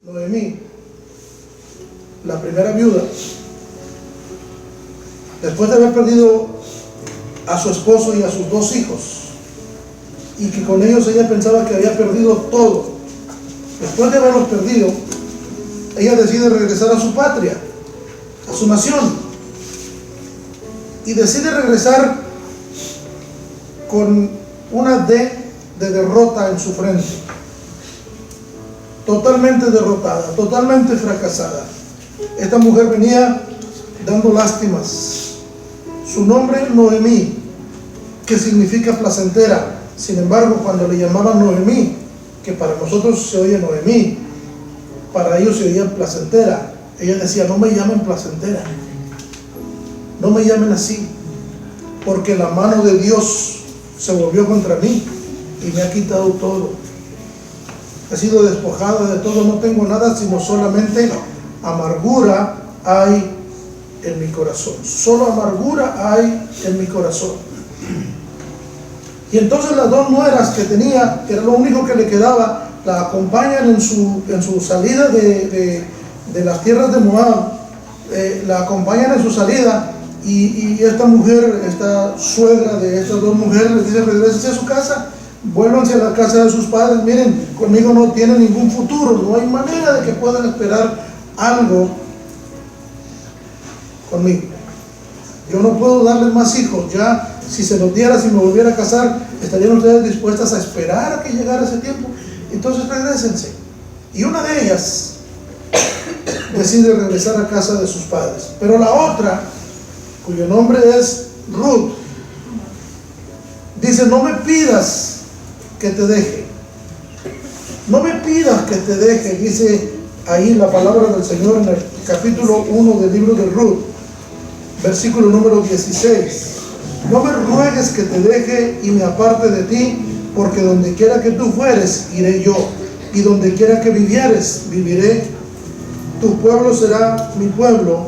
Noemí, la primera viuda, después de haber perdido a su esposo y a sus 2 hijos, y que con ellos ella pensaba que había perdido todo, después de haberlos perdido, ella decide regresar a su patria, a su nación, y decide regresar con una D de derrota en su frente, totalmente derrotada, totalmente fracasada. Esta mujer venía dando lástimas. Su nombre, Noemí, que significa placentera. Sin embargo, cuando le llamaban Noemí, que para nosotros se oye Noemí, para ellos se oía placentera. Ella decía: no me llamen placentera, no me llamen así, porque la mano de Dios se volvió contra mí y me ha quitado todo. He sido despojada de todo, no tengo nada, sino solamente amargura hay en mi corazón. Solo amargura hay en mi corazón. Y entonces las 2 nueras que tenía, que era lo único que le quedaba, la acompañan en su salida de las tierras de Moab. La acompañan en su salida, y esta mujer, esta suegra de estas 2 mujeres, les dice: regresen a su casa, vuélvanse a la casa de sus padres. Miren, conmigo no tienen ningún futuro, no hay manera de que puedan esperar algo conmigo. Yo no puedo darles más hijos. Ya, si se los diera, si me volviera a casar, ¿estarían ustedes dispuestas a esperar a que llegara ese tiempo? Entonces regrésense. Y una de ellas decide regresar a casa de sus padres, pero la otra, cuyo nombre es Ruth, dice: no me pidas que te deje, no me pidas que te deje. Dice ahí la palabra del Señor en el capítulo 1 del libro de Ruth, versículo número 16: no me ruegues que te deje y me aparte de ti, porque donde quiera que tú fueres, iré yo, y donde quiera que vivieres, viviré. Tu pueblo será mi pueblo,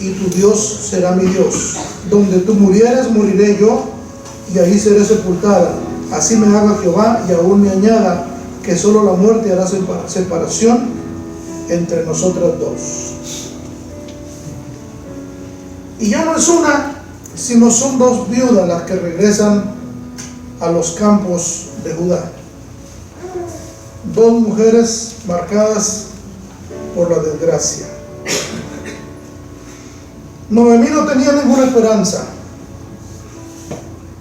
y tu Dios será mi Dios. Donde tú murieres, moriré yo, y ahí seré sepultada. Así me haga Jehová, y aún me añada, que solo la muerte hará separación entre nosotras 2. Y ya no es una, sino son 2 viudas las que regresan a los campos de Judá. 2 mujeres marcadas por la desgracia. Noemí no tenía ninguna esperanza,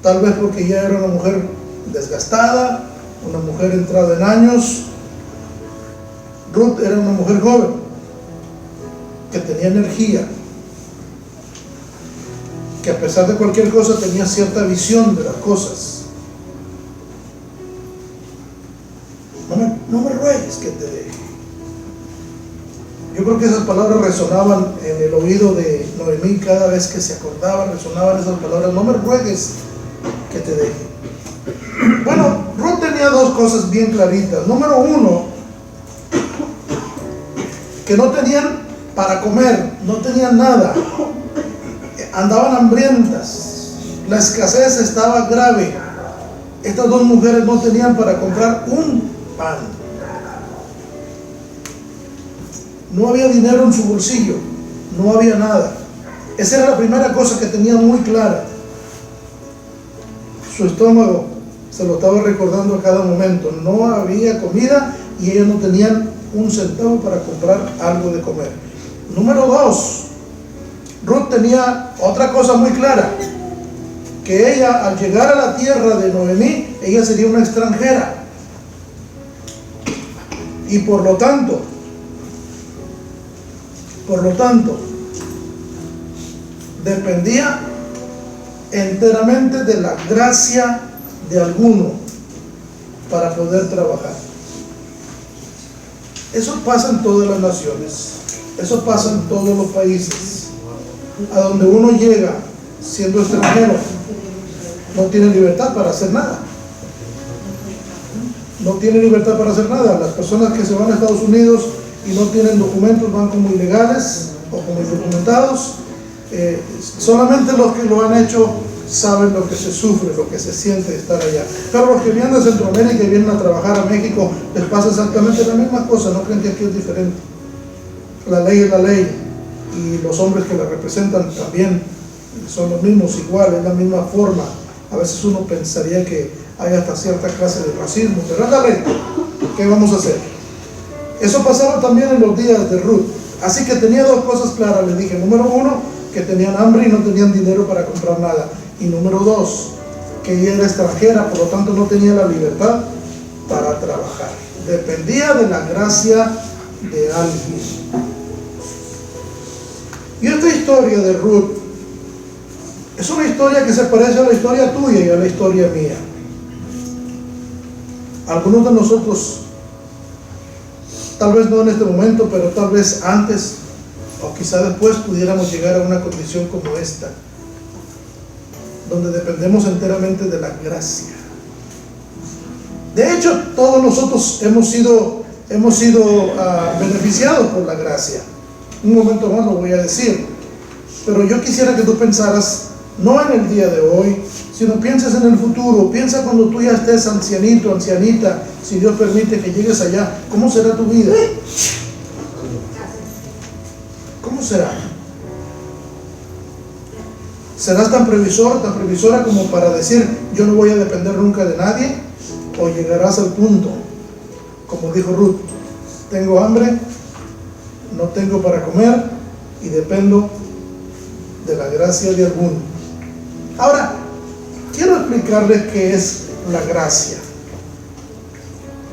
tal vez porque ya era una mujer desgastada, una mujer entrada en años. Ruth era una mujer joven, que tenía energía, que a pesar de cualquier cosa tenía cierta visión de las cosas. No me ruegues que te deje. Yo creo que esas palabras resonaban en el oído de Noemí cada vez que se acordaba, resonaban esas palabras: no me ruegues que te deje. Bueno, Ruth tenía 2 cosas bien claritas. Número 1, que no tenían para comer, no tenían nada, andaban hambrientas, la escasez estaba grave. Estas 2 mujeres no tenían para comprar un pan. No había dinero en su bolsillo, no había nada. Esa era la primera cosa que tenía muy clara. Su estómago se lo estaba recordando a cada momento. No había comida y ellos no tenían un centavo para comprar algo de comer. Número 2, Ruth tenía otra cosa muy clara: que ella, al llegar a la tierra de Noemí, ella sería una extranjera, y por lo tanto, dependía enteramente de la gracia de alguno para poder trabajar. Eso pasa en todas las naciones, eso pasa en todos los países. A donde uno llega siendo extranjero, no tiene libertad para hacer nada. No tiene libertad para hacer nada. Las personas que se van a Estados Unidos y no tienen documentos van como ilegales o como indocumentados. Solamente los que lo han hecho saben lo que se sufre, lo que se siente de estar allá. Pero los que vienen de Centroamérica y vienen a trabajar a México, les pasa exactamente la misma cosa. No creen que aquí es diferente. La ley es la ley, y los hombres que la representan también son los mismos, igual, es la misma forma. A veces uno pensaría que hay hasta cierta clase de racismo, pero es la ley. ¿Qué vamos a hacer? Eso pasaba también en los días de Ruth. Así que tenía dos cosas claras, les dije. Número uno, que tenían hambre y no tenían dinero para comprar nada. Y número dos, que ella era extranjera, por lo tanto no tenía la libertad para trabajar. Dependía de la gracia de alguien. Y esta historia de Ruth es una historia que se parece a la historia tuya y a la historia mía. Algunos de nosotros, tal vez no en este momento, pero tal vez antes o quizá después pudiéramos llegar a una condición como esta, donde dependemos enteramente de la gracia. De hecho, todos nosotros hemos sido beneficiados por la gracia. Un momento más lo voy a decir, pero yo quisiera que tú pensaras no en el día de hoy, sino pienses en el futuro. Piensa cuando tú ya estés ancianito, ancianita, si Dios permite que llegues allá. ¿Cómo será tu vida? ¿Cómo será? ¿Serás tan previsor, tan previsora como para decir yo no voy a depender nunca de nadie? ¿O llegarás al punto, como dijo Ruth, tengo hambre, no tengo para comer y dependo de la gracia de alguno? Ahora, quiero explicarles qué es la gracia.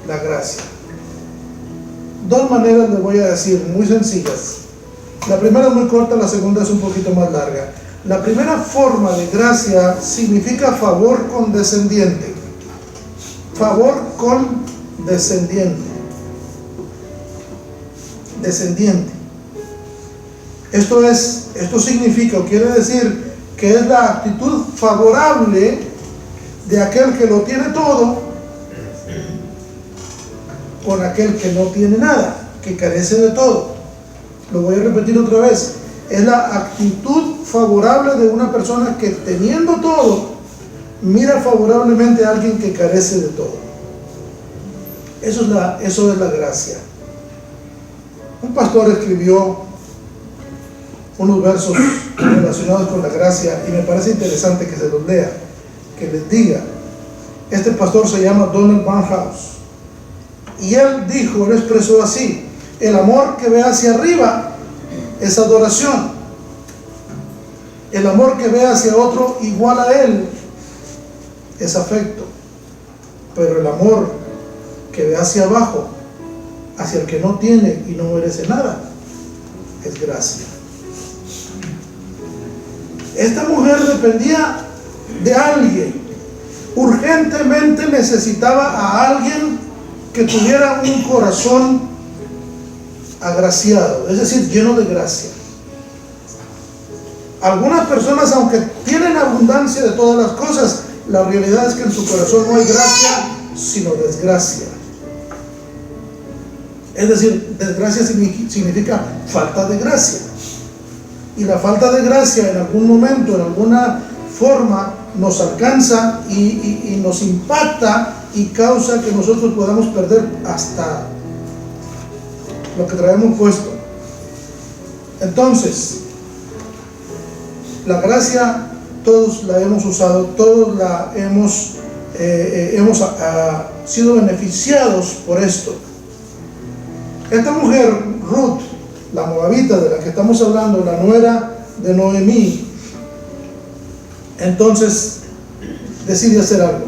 La gracia. Dos maneras les voy a decir, muy sencillas. La primera es muy corta, la segunda es un poquito más larga. La primera forma de gracia significa favor condescendiente. Favor condescendiente. Descendiente. Esto significa o quiere decir que es la actitud favorable de aquel que lo tiene todo con aquel que no tiene nada, que carece de todo. Lo voy a repetir otra vez. Es la actitud favorable de una persona que, teniendo todo, mira favorablemente a alguien que carece de todo. Eso es la gracia. Un pastor escribió unos versos relacionados con la gracia y me parece interesante que se los lea, que les diga. Este pastor se llama Donald Barnhouse y él expresó así: el amor que ve hacia arriba es adoración, el amor que ve hacia otro igual a él es afecto, pero el amor que ve hacia abajo, hacia el que no tiene y no merece nada, es gracia. Esta mujer dependía de alguien, urgentemente necesitaba a alguien que tuviera un corazón agraciado, es decir, lleno de gracia. Algunas personas, aunque tienen abundancia de todas las cosas, la realidad es que en su corazón no hay gracia, sino desgracia. Es decir, desgracia significa falta de gracia. Y la falta de gracia en algún momento, en alguna forma, nos alcanza y nos impacta y causa que nosotros podamos perder hasta lo que traemos puesto. Entonces, la gracia todos la hemos usado, todos la hemos sido beneficiados por esto. Esta mujer, Ruth, la moabita de la que estamos hablando, la nuera de Noemí, entonces decide hacer algo.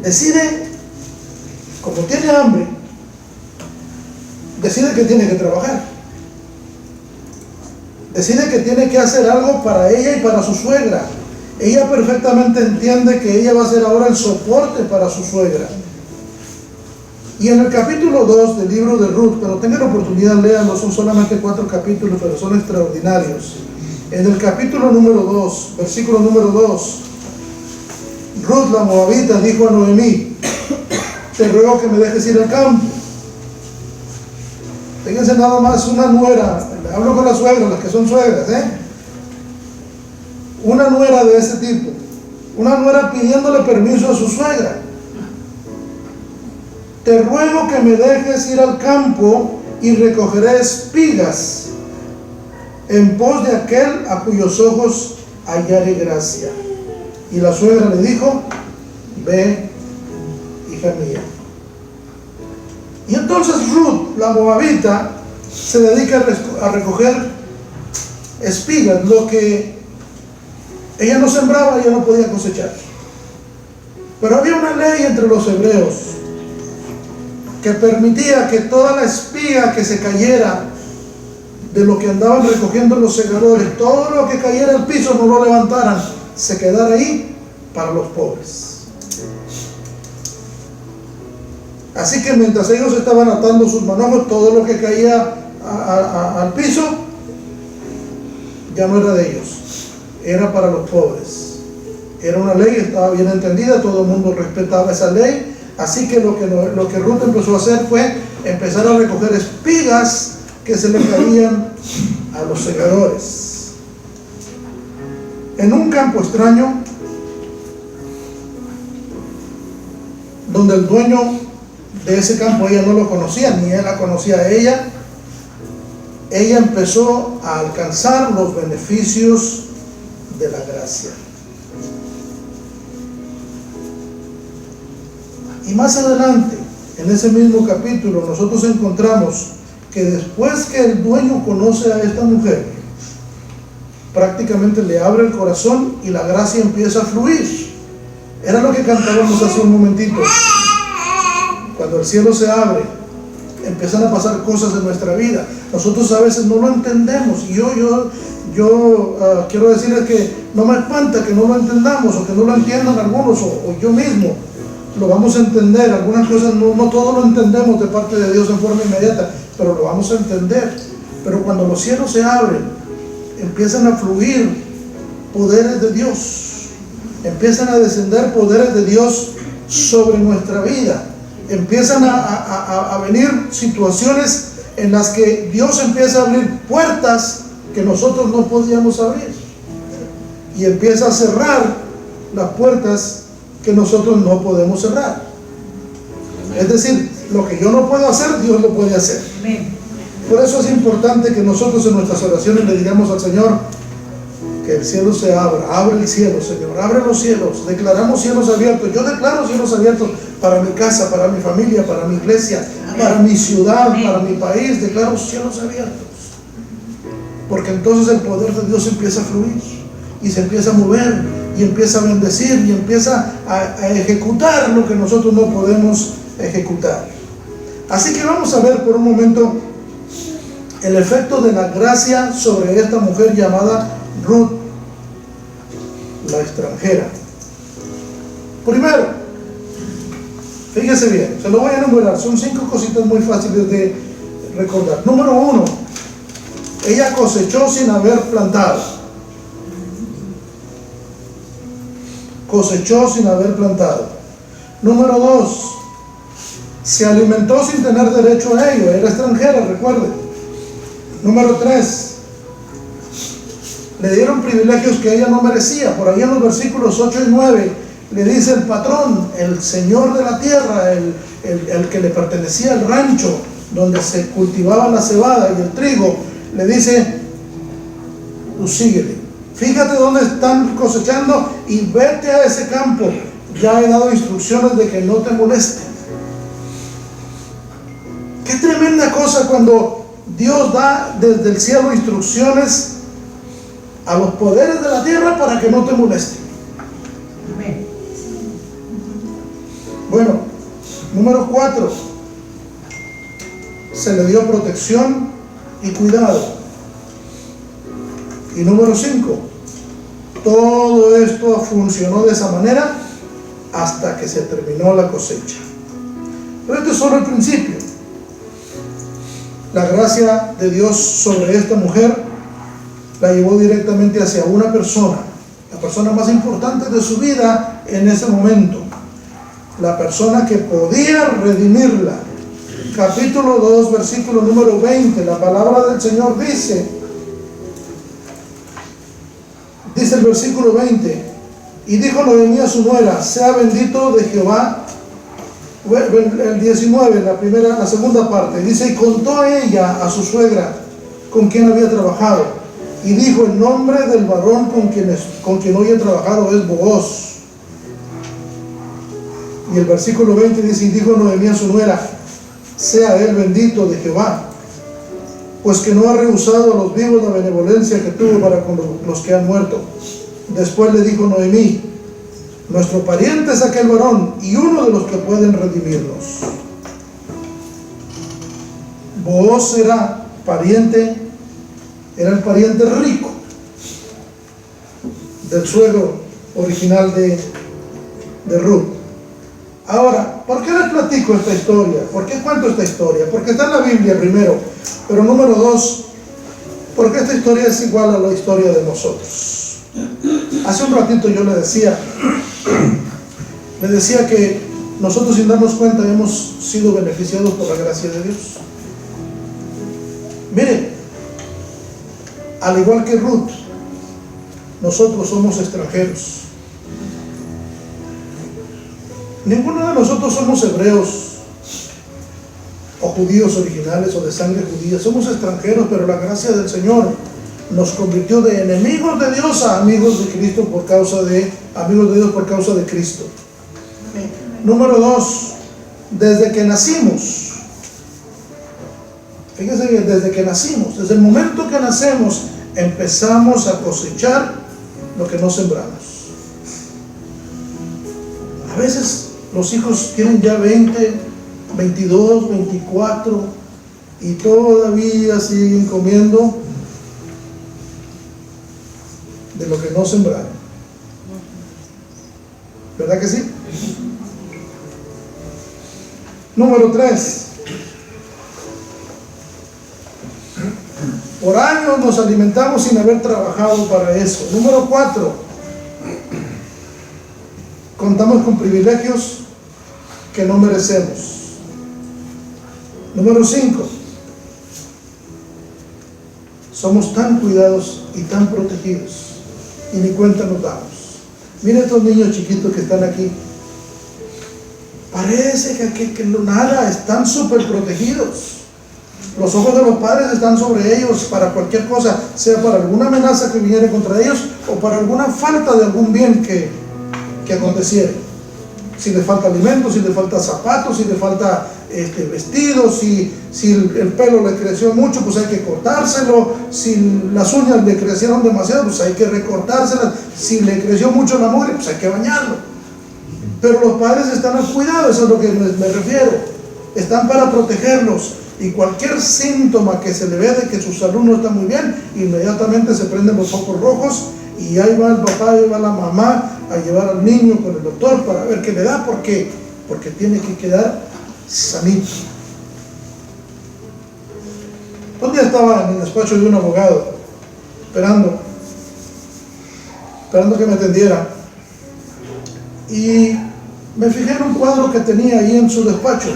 Decide, como tiene hambre, decide que tiene que trabajar. Decide que tiene que hacer algo para ella y para su suegra. Ella perfectamente entiende que ella va a ser ahora el soporte para su suegra. Y en el capítulo 2 del libro de Ruth, pero tengan oportunidad, léanlo, son solamente 4 capítulos, pero son extraordinarios. En el capítulo número 2, versículo número 2, Ruth la moabita dijo a Noemí: te ruego que me dejes ir al campo. Fíjense nada más, una nuera, hablo con las suegras, las que son suegras, una nuera de ese tipo, una nuera pidiéndole permiso a su suegra. Te ruego que me dejes ir al campo y recogeré espigas en pos de aquel a cuyos ojos hallaré gracia. Y la suegra le dijo, ve, hija mía. Y entonces Ruth, la moabita, se dedica a recoger espigas, lo que ella no sembraba, ella no podía cosechar. Pero había una ley entre los hebreos que permitía que toda la espiga que se cayera de lo que andaban recogiendo los segadores, todo lo que cayera al piso no lo levantaran, se quedara ahí para los pobres. Así que mientras ellos estaban atando sus manojos, todo lo que caía al piso ya no era de ellos, era para los pobres. Era una ley, estaba bien entendida, todo el mundo respetaba esa ley. Así que lo que Ruth empezó a hacer fue empezar a recoger espigas que se le caían a los segadores. En un campo extraño, donde el dueño de ese campo, ella no lo conocía, ni él la conocía a ella, ella empezó a alcanzar los beneficios de la gracia. Y más adelante, en ese mismo capítulo, nosotros encontramos que después que el dueño conoce a esta mujer, prácticamente le abre el corazón y la gracia empieza a fluir. Era lo que cantábamos hace un momentito. Cuando el cielo se abre, empiezan a pasar cosas en nuestra vida. Nosotros a veces no lo entendemos. Y yo quiero decirles que no me espanta que no lo entendamos o que no lo entiendan algunos o yo mismo. Lo vamos a entender, algunas cosas no todo lo entendemos de parte de Dios en forma inmediata, pero lo vamos a entender. Pero cuando los cielos se abren, empiezan a fluir poderes de Dios, empiezan a descender poderes de Dios sobre nuestra vida, empiezan a venir situaciones en las que Dios empieza a abrir puertas que nosotros no podíamos abrir y empieza a cerrar las puertas que nosotros no podemos cerrar. Es decir, lo que yo no puedo hacer, Dios lo puede hacer. Por eso es importante que nosotros en nuestras oraciones le digamos al Señor que el cielo se abra. Abre el cielo, Señor, abre los cielos. Declaramos cielos abiertos. Yo declaro cielos abiertos para mi casa, para mi familia, para mi iglesia, para mi ciudad, para mi país. Declaro cielos abiertos, porque entonces el poder de Dios empieza a fluir y se empieza a mover y empieza a bendecir y empieza a ejecutar lo que nosotros no podemos ejecutar. Así que vamos a ver por un momento el efecto de la gracia sobre esta mujer llamada Ruth, la extranjera. Primero, fíjese bien, se lo voy a enumerar, son 5 cositas muy fáciles de recordar. Número 1, ella cosechó sin haber plantado. Cosechó sin haber plantado. Número 2, se alimentó sin tener derecho a ello, era extranjera, recuerden. Número 3, le dieron privilegios que ella no merecía. Por ahí en los versículos 8 y 9 le dice el patrón, el señor de la tierra, el que le pertenecía al rancho donde se cultivaba la cebada y el trigo, le dice, tú síguele. Fíjate dónde están cosechando y vete a ese campo. Ya he dado instrucciones de que no te molesten. Qué tremenda cosa cuando Dios da desde el cielo instrucciones a los poderes de la tierra para que no te molesten. Amén. Bueno, número 4, se le dio protección y cuidado. Y número 5, todo esto funcionó de esa manera hasta que se terminó la cosecha. Pero este es solo el principio. La gracia de Dios sobre esta mujer la llevó directamente hacia una persona, la persona más importante de su vida en ese momento, la persona que podía redimirla. Capítulo 2, versículo número 20, la palabra del Señor dice, Dice el versículo 20, y dijo Noemí a su nuera, sea bendito de Jehová. El 19, la segunda parte, dice, y contó ella a su suegra con quien había trabajado, y dijo, el nombre del varón con quien hoy he trabajado es Booz. Y el versículo 20 dice, y dijo Noemí a su nuera, sea él bendito de Jehová, pues que no ha rehusado a los vivos la benevolencia que tuvo para con los que han muerto. Después le dijo Noemí, nuestro pariente es aquel varón y uno de los que pueden redimirnos. Booz era el pariente rico del suegro original de Ruth. Ahora, ¿por qué les platico esta historia? ¿Por qué cuento esta historia? Porque está en la Biblia primero, pero número dos, porque esta historia es igual a la historia de nosotros. Hace un ratito yo le decía que nosotros sin darnos cuenta hemos sido beneficiados por la gracia de Dios. Miren, al igual que Ruth, nosotros somos extranjeros. Ninguno de nosotros somos hebreos o judíos originales o de sangre judía. Somos extranjeros, pero la gracia del Señor nos convirtió de enemigos de Dios a amigos de Cristo amigos de Dios por causa de Cristo. Número dos, desde que nacimos, fíjense bien, desde el momento que nacemos, empezamos a cosechar lo que no sembramos. A veces los hijos tienen ya 20, 22, 24 y todavía siguen comiendo de lo que no sembraron. ¿Verdad que sí? Número 3. Por años nos alimentamos sin haber trabajado para eso. Número 4. Contamos con privilegios que no merecemos. Número 5. Somos tan cuidados y tan protegidos y ni cuenta nos damos. Miren estos niños chiquitos que están aquí. Parece que nada, están súper protegidos. Los ojos de los padres están sobre ellos para cualquier cosa, sea para alguna amenaza que viniera contra ellos o para alguna falta de algún bien que aconteciera. Si le falta alimento, si le falta zapatos, si le falta vestidos, si el pelo le creció mucho, pues hay que cortárselo. Si las uñas le crecieron demasiado, pues hay que recortárselas. Si le creció mucho la mugre, pues hay que bañarlo. Pero los padres están al cuidado, eso es a lo que me refiero. Están para protegerlos. Y cualquier síntoma que se le ve de que su salud no está muy bien, inmediatamente se prenden los focos rojos y ahí va el papá, ahí va la mamá a llevar al niño con el doctor para ver qué le da, porque tiene que quedar sanito. Un día estaba en el despacho de un abogado esperando que me atendiera, y me fijé en un cuadro que tenía ahí en su despacho.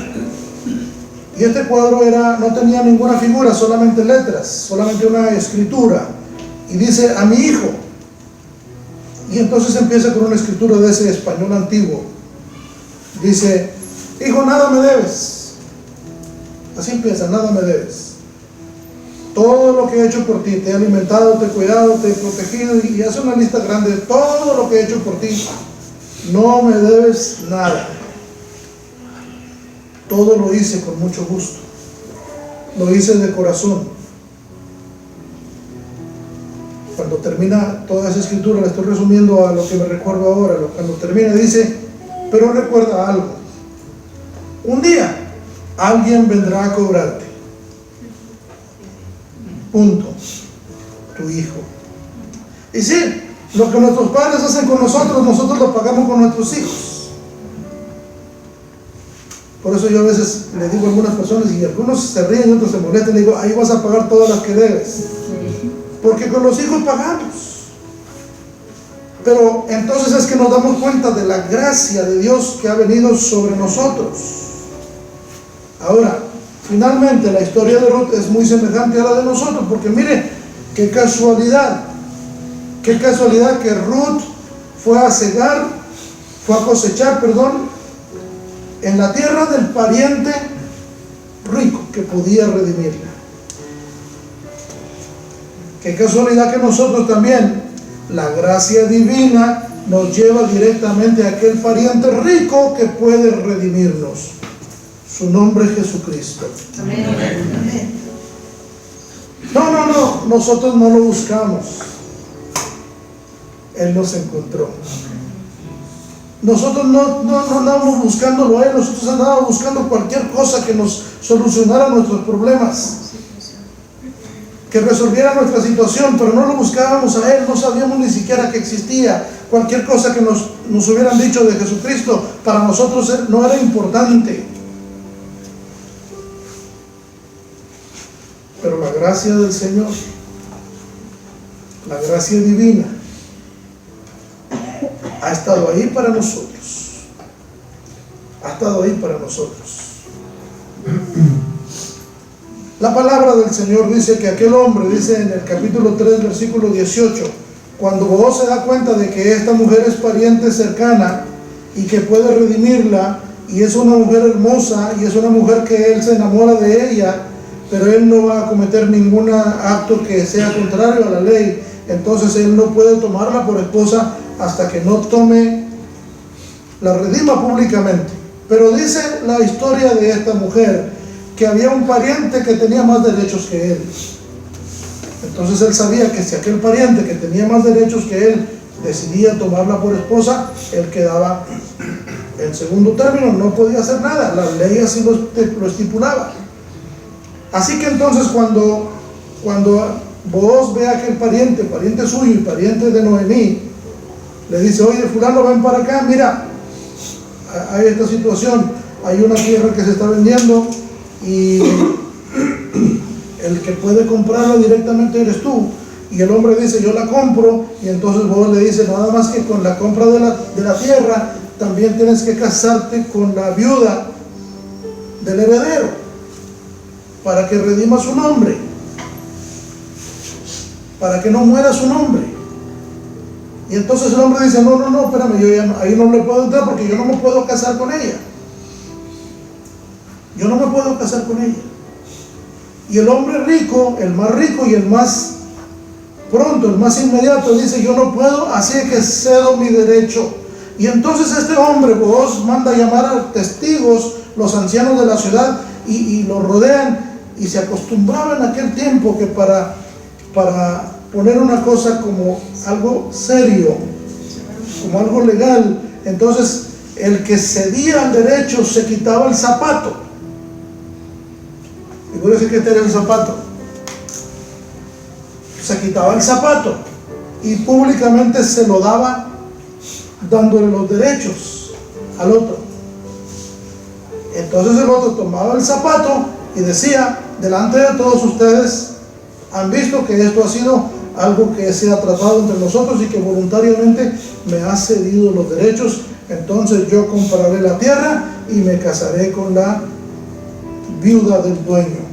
Y este cuadro no tenía ninguna figura, solamente letras, solamente una escritura. Y dice, a mi hijo. Y entonces empieza con una escritura de ese español antiguo. Dice, hijo, nada me debes. Así empieza, nada me debes. Todo lo que he hecho por ti, te he alimentado, te he cuidado, te he protegido. Y hace una lista grande de todo lo que he hecho por ti. No me debes nada. Todo lo hice con mucho gusto. Lo hice de corazón. Cuando termina toda esa escritura, la estoy resumiendo a lo que me recuerdo ahora. Cuando termina dice, pero recuerda algo. Un día alguien vendrá a cobrarte. Punto. Tu hijo. Y sí, lo que nuestros padres hacen con nosotros lo pagamos con nuestros hijos. Por eso yo a veces le digo a algunas personas, y algunos se ríen y otros se molestan, le digo, ahí vas a pagar todas las que debes. Porque con los hijos pagamos. Pero entonces es que nos damos cuenta de la gracia de Dios que ha venido sobre nosotros. Ahora, finalmente la historia de Ruth es muy semejante a la de nosotros, porque mire, qué casualidad Qué casualidad que Ruth fue a cosechar, en la tierra del pariente rico que podía redimirla. Qué casualidad que nosotros también, la gracia divina nos lleva directamente a aquel pariente rico que puede redimirnos. Su nombre es Jesucristo. Amén. Amén. No, nosotros no lo buscamos. Él nos encontró. Nosotros no andábamos buscándolo a Él, nosotros andábamos buscando cualquier cosa que nos solucionara nuestros problemas, que resolviera nuestra situación, pero no lo buscábamos a Él, no sabíamos ni siquiera que existía. Cualquier cosa que nos hubieran dicho de Jesucristo, para nosotros no era importante. Pero la gracia del Señor, la gracia divina, ha estado ahí para nosotros. Ha estado ahí para nosotros. La palabra del Señor dice que aquel hombre, dice en el capítulo 3, versículo 18, cuando Booz se da cuenta de que esta mujer es pariente cercana y que puede redimirla, y es una mujer hermosa, y es una mujer que él se enamora de ella, pero él no va a cometer ningún acto que sea contrario a la ley, entonces él no puede tomarla por esposa hasta que no la redima públicamente. Pero dice la historia de esta mujer que había un pariente que tenía más derechos que él. Entonces él sabía que si aquel pariente que tenía más derechos que él decidía tomarla por esposa, él quedaba en segundo término, no podía hacer nada, la ley así lo estipulaba. Así que entonces cuando Booz ve a aquel pariente suyo y pariente de Noemí, le dice: oye, fulano, ven para acá, mira, hay esta situación, hay una tierra que se está vendiendo y el que puede comprarla directamente eres tú. Y el hombre dice: yo la compro. Y entonces Booz le dice: nada más que con la compra de la tierra, también tienes que casarte con la viuda del heredero para que redima su nombre, para que no muera su nombre. Y entonces el hombre dice: no, espérame, yo ya ahí no le puedo entrar porque yo no me puedo casar con ella. Yo no me puedo casar con ella. Y el hombre rico, el más rico y el más pronto, el más inmediato, dice: yo no puedo, así que cedo mi derecho. Y entonces este hombre, Booz, manda a llamar a testigos, los ancianos de la ciudad, y los rodean. Y se acostumbraba en aquel tiempo que para poner una cosa como algo serio, como algo legal, entonces el que cedía al derecho se quitaba el zapato. Y voy a decir que este era el zapato. Se quitaba el zapato y públicamente se lo daba, dándole los derechos al otro. Entonces el otro tomaba el zapato y decía: delante de todos ustedes han visto que esto ha sido algo que se ha tratado entre nosotros y que voluntariamente me ha cedido los derechos, entonces yo compraré la tierra y me casaré con la viuda del dueño.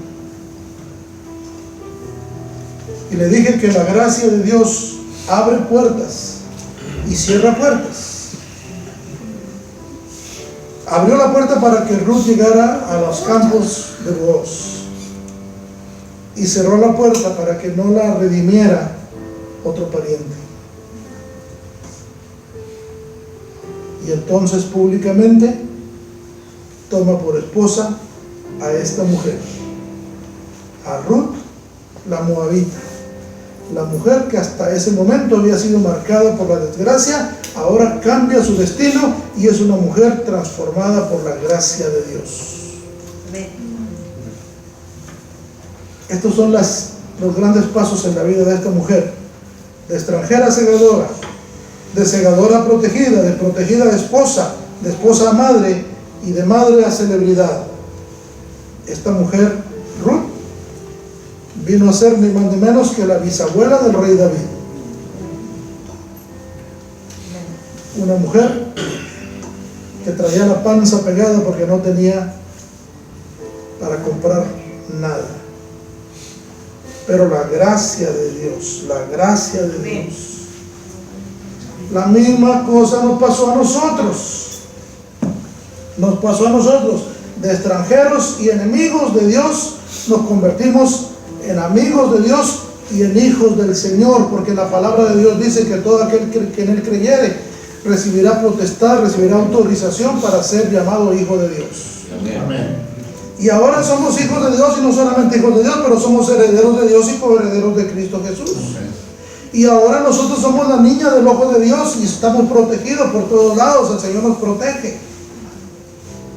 Y le dije que la gracia de Dios abre puertas y cierra puertas. Abrió la puerta para que Ruth llegara a los campos de Booz, y cerró la puerta para que no la redimiera otro pariente. Y entonces públicamente toma por esposa a esta mujer, a Ruth la moabita, la mujer que hasta ese momento había sido marcada por la desgracia. Ahora cambia su destino y es una mujer transformada por la gracia de Dios. Estos son los grandes pasos en la vida de esta mujer: de extranjera a segadora, de segadora a protegida, de protegida a esposa, de esposa a madre y de madre a celebridad. Esta mujer, Ruth, vino a ser ni más ni menos que la bisabuela del rey David. Una mujer que traía la panza pegada porque no tenía para comprar nada. Pero la gracia de Dios La misma cosa nos pasó a nosotros. Nos pasó a nosotros. De extranjeros y enemigos de Dios, nos convertimos en amigos de Dios y en hijos del Señor, porque la palabra de Dios dice que todo aquel que en Él creyere recibirá potestad, recibirá autorización para ser llamado hijo de Dios. Amén. Y ahora somos hijos de Dios, y no solamente hijos de Dios, pero somos herederos de Dios y coherederos de Cristo Jesús. Y ahora nosotros somos la niña del ojo de Dios y estamos protegidos por todos lados. El Señor nos protege.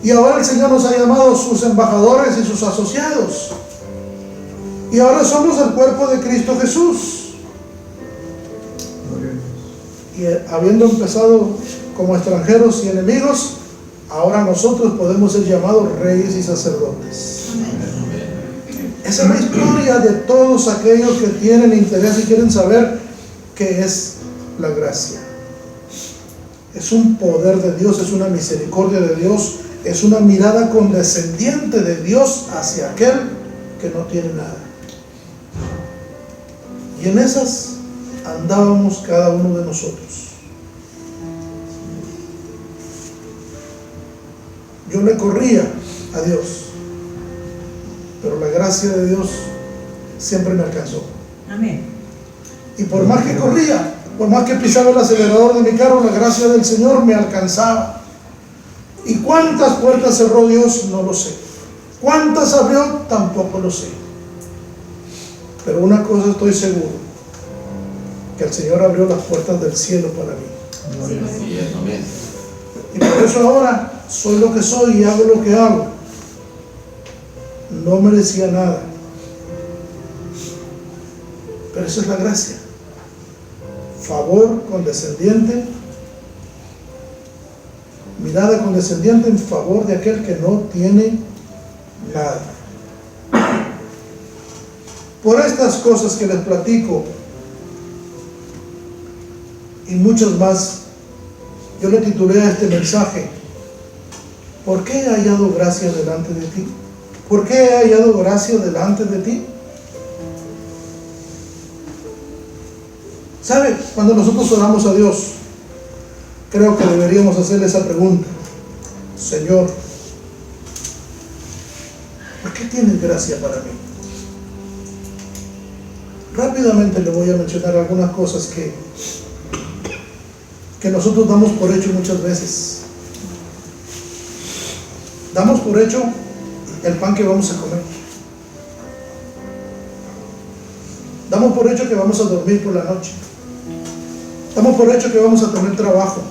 Y ahora el Señor nos ha llamado sus embajadores y sus asociados. Y ahora somos el cuerpo de Cristo Jesús. Y habiendo empezado como extranjeros y enemigos, ahora nosotros podemos ser llamados reyes y sacerdotes. Esa es la historia de todos aquellos que tienen interés y quieren saber qué es la gracia. Es un poder de Dios, es una misericordia de Dios, es una mirada condescendiente de Dios hacia aquel que no tiene nada. Y en esas andábamos cada uno de nosotros. Yo le corría a Dios, pero la gracia de Dios siempre me alcanzó. Amén. Y por más que corría, por más que pisaba el acelerador de mi carro, la gracia del Señor me alcanzaba. ¿Y cuántas puertas cerró Dios? No lo sé. ¿Cuántas abrió? Tampoco lo sé. Pero una cosa estoy seguro, que el Señor abrió las puertas del cielo para mí. Y por eso ahora soy lo que soy y hago lo que hago. No merecía nada, pero esa es la gracia. Favor condescendiente, mirada condescendiente en favor de aquel que no tiene nada. Por estas cosas que les platico y muchas más, yo le titulé a este mensaje: ¿por qué he hallado gracia delante de ti? ¿Por qué he hallado gracia delante de ti? ¿Sabe? Cuando nosotros oramos a Dios, creo que deberíamos hacerle esa pregunta: Señor, ¿por qué tienes gracia para mí? Rápidamente le voy a mencionar algunas cosas que nosotros damos por hecho muchas veces. Damos por hecho el pan que vamos a comer. Damos por hecho que vamos a dormir por la noche. Damos por hecho que vamos a tener trabajo.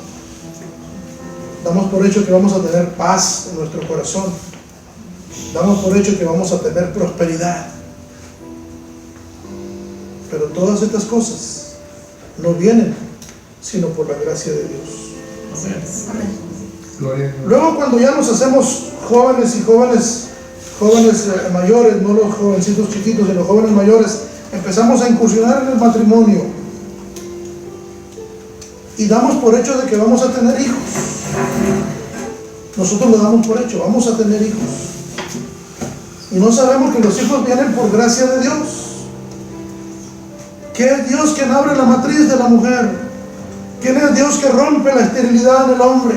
Damos por hecho que vamos a tener paz en nuestro corazón. Damos por hecho que vamos a tener prosperidad. Pero todas estas cosas no vienen sino por la gracia de Dios. Amén. Luego, cuando ya nos hacemos jóvenes y jóvenes mayores, no los jovencitos chiquitos, sino jóvenes mayores, empezamos a incursionar en el matrimonio y damos por hecho de que vamos a tener hijos. Nosotros lo damos por hecho, vamos a tener hijos, y no sabemos que los hijos vienen por gracia de Dios, que es Dios quien abre la matriz de la mujer, que es Dios que rompe la esterilidad del hombre,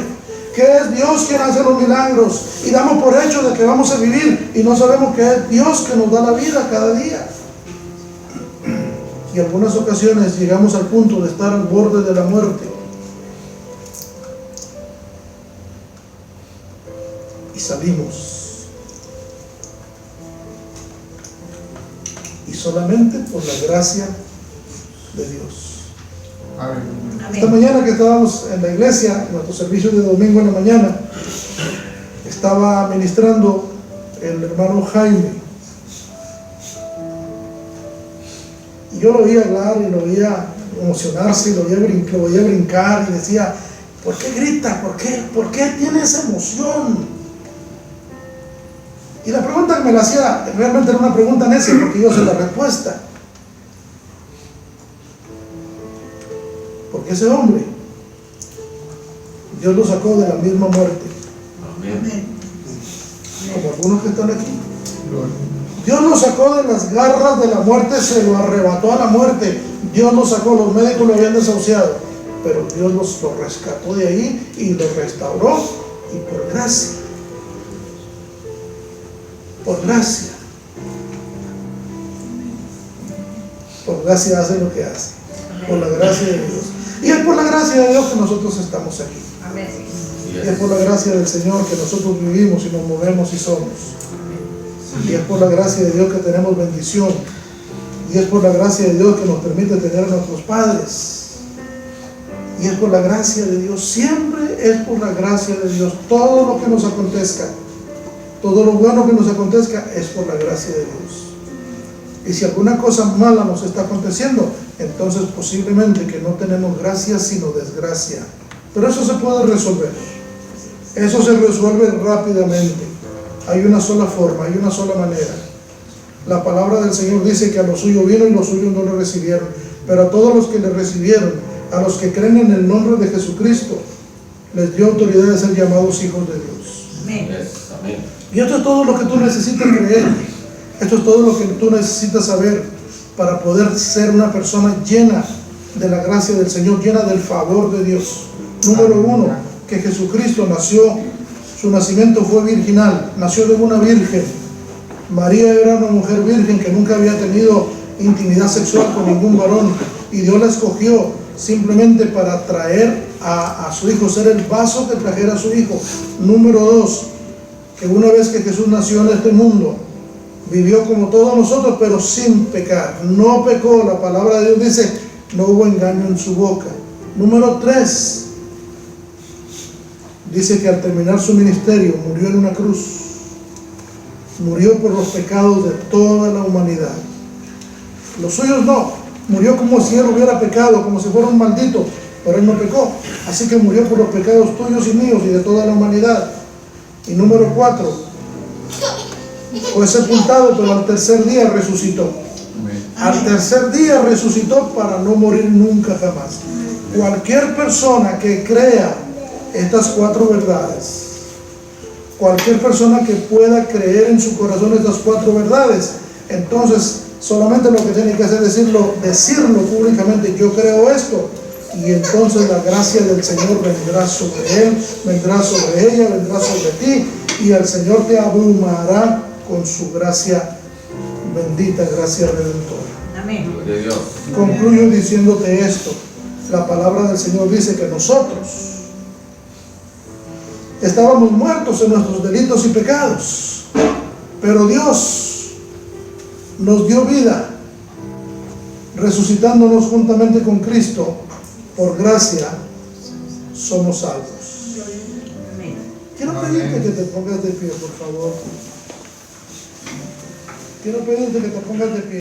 que es Dios quien hace los milagros, y damos por hecho de que vamos a vivir y no sabemos que es Dios que nos da la vida cada día. Y en algunas ocasiones llegamos al punto de estar al borde de la muerte y salimos, y solamente por la gracia de Dios. Amén. Esta mañana que estábamos en la iglesia, en nuestro servicio de domingo en la mañana, estaba ministrando el hermano Jaime, y yo lo oía hablar y lo oía emocionarse y lo oía brincar y decía: ¿por qué grita? ¿Por qué tiene esa emoción? Y la pregunta que me la hacía realmente era una pregunta necia, porque yo sé la respuesta. Porque ese hombre, Dios lo sacó de la misma muerte, Amén. como algunos que están aquí. Dios lo sacó de las garras de la muerte, se lo arrebató a la muerte. Dios lo sacó, los médicos lo habían desahuciado. pero Dios los rescató de ahí y los restauró, y por gracia hace lo que hace, por la gracia de Dios. Y es por la gracia de Dios que nosotros estamos aquí. Amén. Y es por la gracia del Señor que nosotros vivimos y nos movemos y somos. Y es por la gracia de Dios que tenemos bendición. Y es por la gracia de Dios que nos permite tener a nuestros padres. Y es por la gracia de Dios, siempre es por la gracia de Dios. Todo lo que nos acontezca, todo lo bueno que nos acontezca, es por la gracia de Dios. Y si alguna cosa mala nos está aconteciendo, entonces posiblemente que no tenemos gracia sino desgracia. Pero eso se puede resolver. Eso se resuelve rápidamente. Hay una sola forma, hay una sola manera. La palabra del Señor dice que a los suyos vino y los suyos no le recibieron. Pero a todos los que le recibieron, a los que creen en el nombre de Jesucristo, les dio autoridad de ser llamados hijos de Dios. Amén. Y esto es todo lo que tú necesitas creer. Esto es todo lo que tú necesitas saber para poder ser una persona llena de la gracia del Señor, llena del favor de Dios. Número uno, que Jesucristo nació, su nacimiento fue virginal, nació de una virgen. María era una mujer virgen que nunca había tenido intimidad sexual con ningún varón, y Dios la escogió simplemente para traer a su hijo, ser el vaso que trajera a su hijo. Número dos, que una vez que Jesús nació en este mundo, vivió como todos nosotros, pero sin pecar. No pecó, la palabra de Dios dice, no hubo engaño en su boca. Número tres, dice que al terminar su ministerio murió en una cruz. Murió por los pecados de toda la humanidad. Los suyos no. Murió como si él hubiera pecado, como si fuera un maldito, pero él no pecó. Así que murió por los pecados tuyos y míos y de toda la humanidad. Y número cuatro, fue sepultado, pero al tercer día resucitó. Al tercer día resucitó para no morir nunca jamás. Cualquier persona que crea estas cuatro verdades, cualquier persona que pueda creer en su corazón estas cuatro verdades, entonces solamente lo que tiene que hacer es decirlo públicamente: yo creo esto, y entonces la gracia del Señor vendrá sobre él, vendrá sobre ella, vendrá sobre ti, y el Señor te abrumará con su gracia bendita, gracia redentora. Amén. Concluyo diciéndote esto: la palabra del Señor dice que nosotros estábamos muertos en nuestros delitos y pecados, pero Dios nos dio vida, resucitándonos juntamente con Cristo. Por gracia somos salvos. Amén. Quiero pedirte que te pongas de pie, por favor. Quiero pedirte que te pongas de pie.